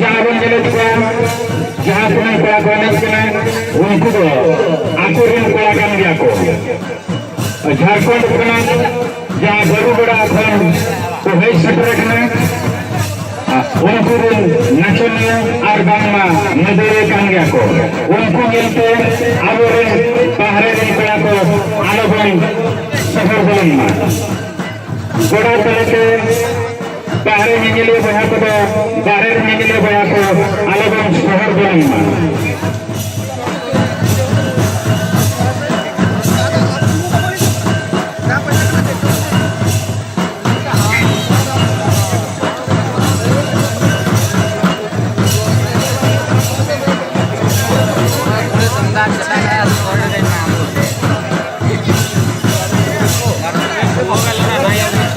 जहाँ बन गए जहाँ तुम्हें कड़ा को एनएज कना उनको दो आको रिन कड़ा कान गया को झारखंड कना जहाँ बड़ू बड़ा खन को है सटर कना उनको nasional arbangma negeri kangya ko unku milte abore bahare rin pera ko alobon safar bolma goda teleke bahare ningile boya ko bahare ningile boya ko alobon safar bolma That's